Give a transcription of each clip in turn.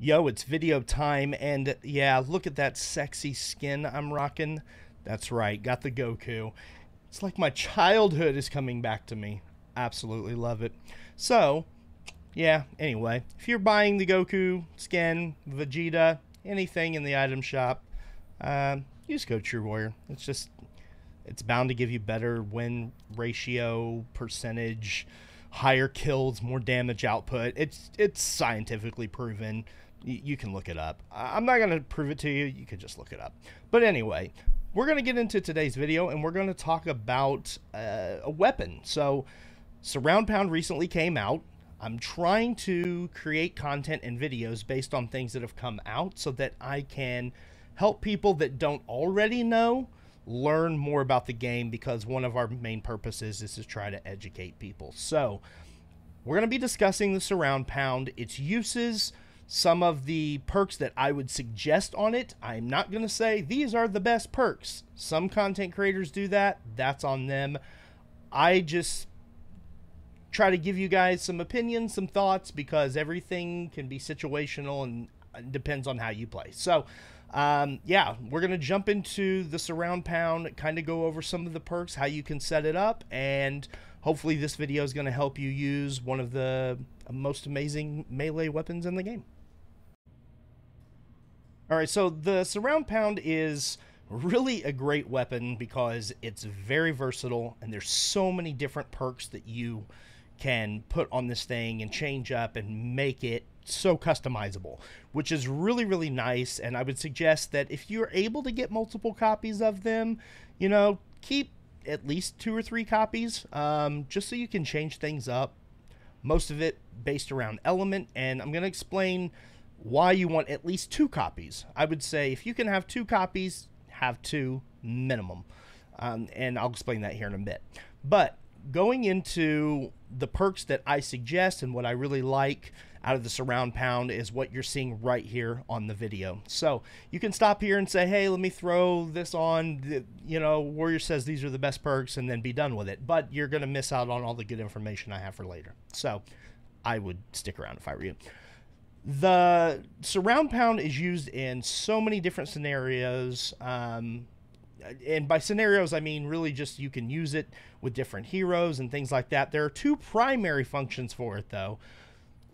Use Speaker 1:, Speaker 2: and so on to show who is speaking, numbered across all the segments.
Speaker 1: Yo, it's video time, and yeah, look at that sexy skin I'm rocking. That's right, got the Goku. It's like my childhood is coming back to me. Absolutely love it. So, yeah, anyway, if you're buying the Goku skin, Vegeta, anything in the item shop, use code TRUEWARRIOR. It's bound to give you better win ratio, percentage, higher kills, more damage output. It's scientifically proven. You can look it up. I'm not going to prove it to you. You can just look it up. But anyway, we're going to get into today's video, and we're going to talk about a weapon. So, Surround Pound recently came out. I'm trying to create content and videos based on things that have come out so that I can help people that don't already know learn more about the game, because one of our main purposes is to try to educate people. So, we're going to be discussing the Surround Pound, its uses, some of the perks that I would suggest on it. I'm not going to say these are the best perks. Some content creators do that. That's on them. I just try to give you guys some opinions, some thoughts, because everything can be situational and depends on how you play. So, yeah, we're going to jump into the Surround Pound, kind of go over some of the perks, how you can set it up, and hopefully this video is going to help you use one of the most amazing melee weapons in the game. Alright, so the Surround Pound is really a great weapon because it's very versatile, and there's so many different perks that you can put on this thing and change up and make it so customizable, which is really, really nice. And I would suggest that if you're able to get multiple copies of them, you know, keep at least 2 or 3 copies, just so you can change things up. Most of it based around element, and I'm going to explain why you want at least 2 copies. I would say if you can have 2 copies, have 2 minimum. And I'll explain that here in a bit. But going into the perks that I suggest and what I really like out of the Surround Pound is what you're seeing right here on the video. So you can stop here and say, hey, let me throw this on. You know, Warrior says these are the best perks, and then be done with it. But you're going to miss out on all the good information I have for later. So I would stick around if I were you. The Surround Pound is used in so many different scenarios. And by scenarios, I mean really just you can use it with different heroes and things like that. There are 2 primary functions for it, though.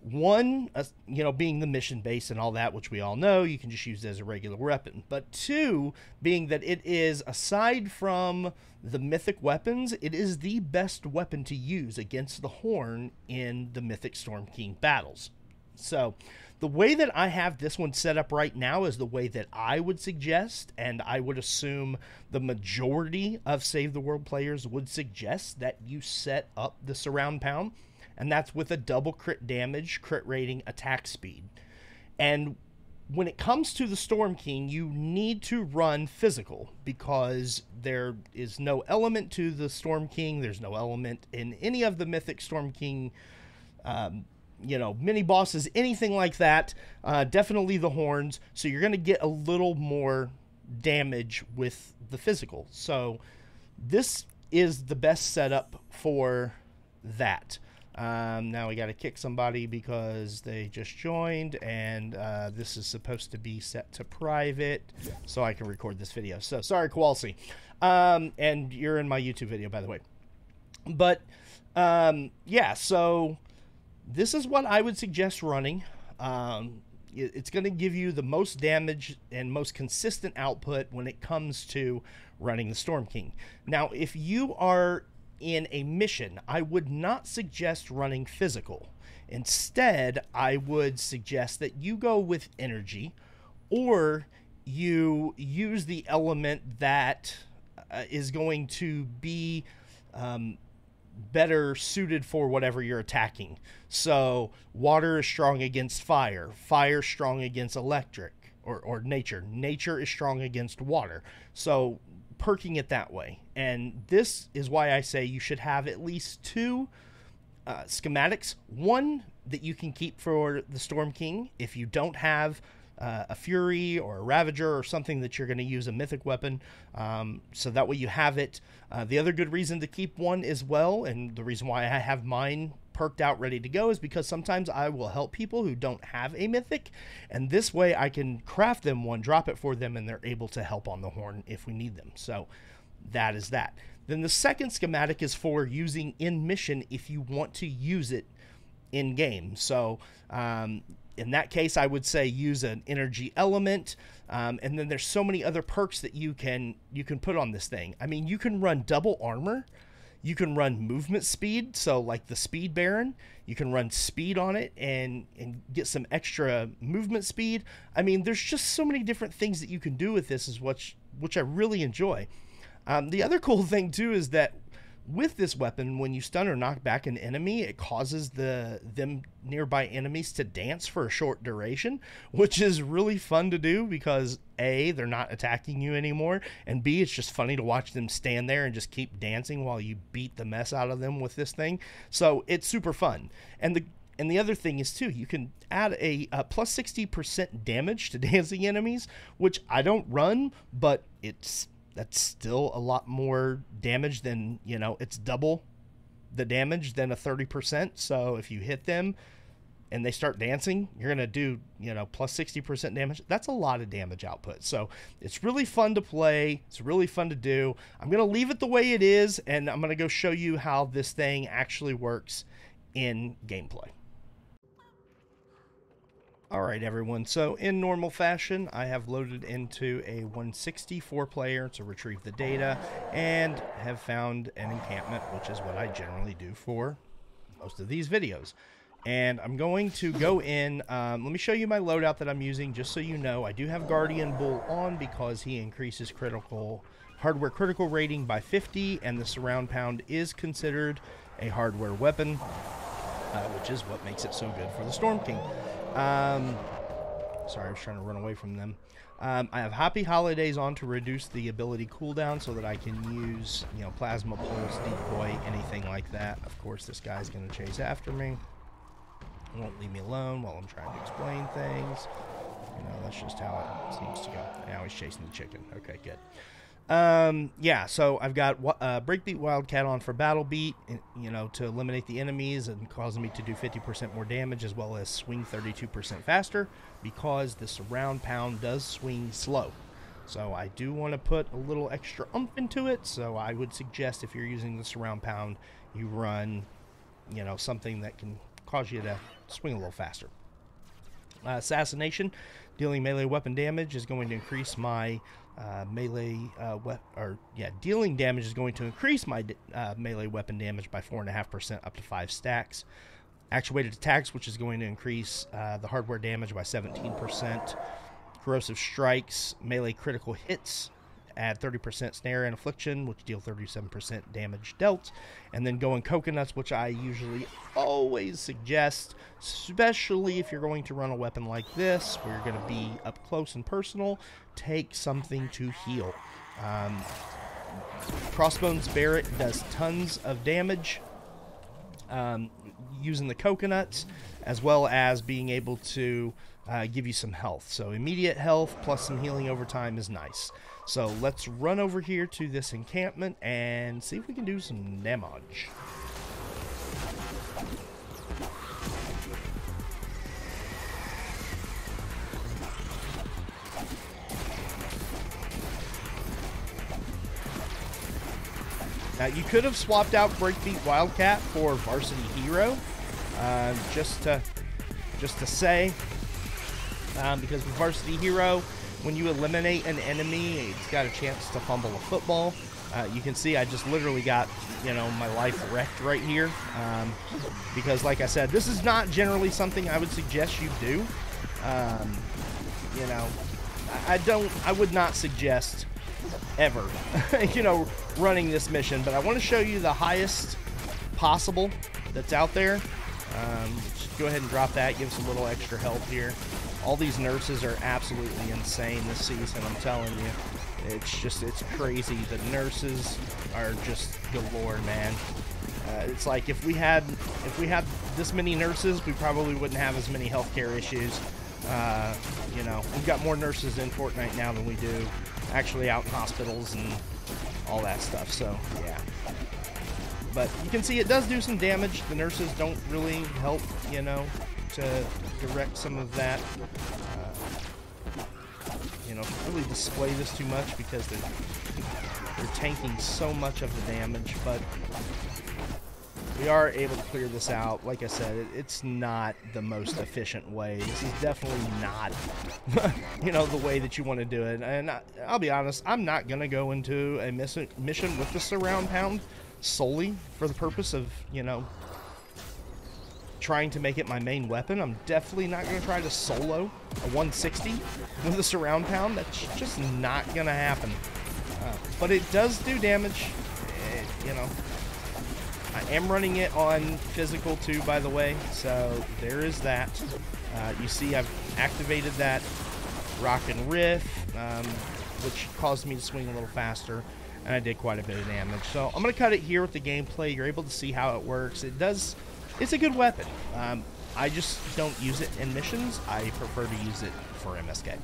Speaker 1: One, you know, being the mission base and all that, which we all know, you can just use it as a regular weapon. But 2, being that it is, aside from the mythic weapons, it is the best weapon to use against the Horn in the Mythic Storm King battles. So, the way that I have this one set up right now is the way that I would suggest, and I would assume the majority of Save the World players would suggest that you set up the Surround Pound, and that's with a double crit damage, crit rating, attack speed. And when it comes to the Storm King, you need to run physical, because there is no element to the Storm King. There's no element in any of the Mythic Storm King you know, mini bosses, anything like that. Definitely the horns. So you're going to get a little more damage with the physical. So this is the best setup for that. Now we got to kick somebody because they just joined, and this is supposed to be set to private so I can record this video. So sorry, Kowalski. And you're in my YouTube video, by the way. But yeah, so this is what I would suggest running. It's going to give you the most damage and most consistent output when it comes to running the Storm King. Now, if you are in a mission, I would not suggest running physical. Instead, I would suggest that you go with energy, or you use the element that is going to be better suited for whatever you're attacking. So water is strong against fire, fire strong against electric, or nature is strong against water. So perking it that way. And this is why I say you should have at least 2 schematics. One that you can keep for the Storm King if you don't have a Fury or a Ravager or something that you're going to use a mythic weapon, so that way you have it. The other good reason to keep one as well, and the reason why I have mine perked out, ready to go, is because sometimes I will help people who don't have a mythic, and this way I can craft them one, drop it for them, and they're able to help on the horn if we need them. So that is that. Then the second schematic is for using in mission if you want to use it in game. So in that case, I would say use an energy element, and then there's so many other perks that you can put on this thing. I mean, you can run double armor, you can run movement speed, so like the Speed Baron, you can run speed on it and get some extra movement speed. I mean, there's just so many different things that you can do with this, which I really enjoy. The other cool thing too is that with this weapon, when you stun or knock back an enemy, it causes them nearby enemies to dance for a short duration, which is really fun to do because A, they're not attacking you anymore, and B, it's just funny to watch them stand there and just keep dancing while you beat the mess out of them with this thing. So it's super fun. And the other thing is too, you can add a plus 60% damage to dancing enemies, which I don't run, but that's still a lot more damage than, you know, it's double the damage than a 30%. So if you hit them and they start dancing, you're going to do, you know, plus 60% damage. That's a lot of damage output. So it's really fun to play. It's really fun to do. I'm going to leave it the way it is, and I'm going to go show you how this thing actually works in gameplay. Alright everyone, so in normal fashion, I have loaded into a 164 player to retrieve the data, and have found an encampment, which is what I generally do for most of these videos. And I'm going to go in, let me show you my loadout that I'm using, just so you know. I do have Guardian Bull on because he increases hardware critical rating by 50, and the surround pound is considered a hardware weapon, which is what makes it so good for the Storm King. Sorry, I was trying to run away from them. I have Happy Holidays on to reduce the ability cooldown so that I can use, you know, Plasma Pulse, Decoy, anything like that. Of course, this guy's going to chase after me. He won't leave me alone while I'm trying to explain things. You know, that's just how it seems to go. Now he's chasing the chicken. Okay, good. Yeah, so I've got Breakbeat Wildcat on for Battle Beat, you know, to eliminate the enemies and causing me to do 50% more damage, as well as swing 32% faster, because the surround pound does swing slow. So I do want to put a little extra oomph into it, so I would suggest if you're using the surround pound, you run, you know, something that can cause you to swing a little faster. Assassination, dealing melee weapon damage, is going to increase my dealing damage is going to increase my melee weapon damage by 4.5% up to 5 stacks. Actuated attacks, which is going to increase the hardware damage by 17%. Corrosive strikes, melee critical hits, add 30% snare and affliction, which deal 37% damage dealt. And then going coconuts, which I usually always suggest, especially if you're going to run a weapon like this, where you're going to be up close and personal, take something to heal. Crossbones Barrett does tons of damage using the coconuts, as well as being able to give you some health. So immediate health plus some healing over time is nice. So let's run over here to this encampment and see if we can do some damage. Now you could have swapped out Breakbeat Wildcat for Varsity Hero, just to say, because with Varsity Hero, when you eliminate an enemy, it's got a chance to fumble a football. You can see I just literally got, you know, my life wrecked right here, because like I said, this is not generally something I would suggest you do. You know, I would not suggest ever, you know, running this mission, but I want to show you the highest possible that's out there. Just go ahead and drop that, give us a little extra help here. All these nurses are absolutely insane this season, I'm telling you. It's crazy. The nurses are just galore, man. It's like if we had this many nurses, we probably wouldn't have as many healthcare issues. You know, we've got more nurses in Fortnite now than we do actually out in hospitals and all that stuff. So yeah, But you can see it does do some damage. The nurses don't really help, you know, to direct some of that. You know, really display this too much because they're tanking so much of the damage, but we are able to clear this out. Like I said, it's not the most efficient way. This is definitely not, you know, the way that you want to do it. And I'll be honest, I'm not going to go into a mission with the surround pound solely for the purpose of, you know, trying to make it my main weapon. I'm definitely not going to try to solo a 160 with a surround pound. That's just not going to happen. But it does do damage, you know. I am running it on physical too, by the way, so there is that. You see I've activated that rock and riff, which caused me to swing a little faster, and I did quite a bit of damage. So I'm going to cut it here with the gameplay. You're able to see how it works. It's a good weapon. I just don't use it in missions. I prefer to use it for MSK.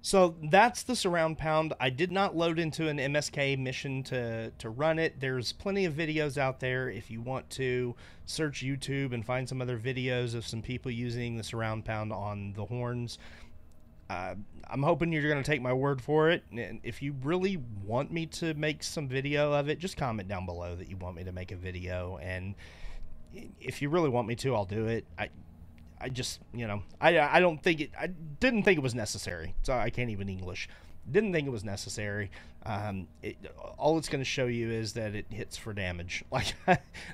Speaker 1: So that's the surround pound. I did not load into an MSK mission to run it. There's plenty of videos out there if you want to search YouTube and find some other videos of some people using the surround pound on the horns. I'm hoping you're going to take my word for it. And if you really want me to make some video of it, just comment down below that you want me to make a video. And if you really want me to, I'll do it. I just, you know, I didn't think it was necessary. So I can't even English. Didn't think it was necessary. All it's going to show you is that it hits for damage. Like,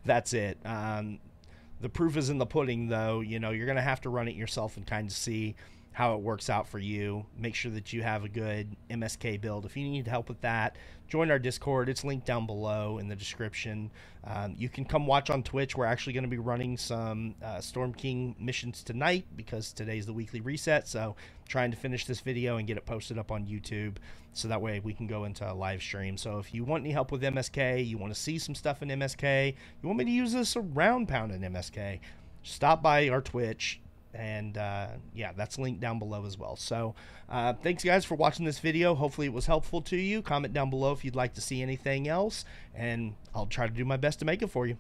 Speaker 1: that's it. The proof is in the pudding, though. You know, you're going to have to run it yourself and kind of see how it works out for you. Make sure that you have a good MSK build. If you need help with that, join our Discord. It's linked down below in the description. You can come watch on Twitch. We're actually going to be running some Storm King missions tonight because today's the weekly reset. So trying to finish this video and get it posted up on YouTube so that way we can go into a live stream. So if you want any help with MSK, you want to see some stuff in MSK, you want me to use this surround pound in MSK, stop by our Twitch. And yeah, that's linked down below as well. So thanks guys for watching this video. Hopefully it was helpful to you. Comment down below if you'd like to see anything else, and I'll try to do my best to make it for you.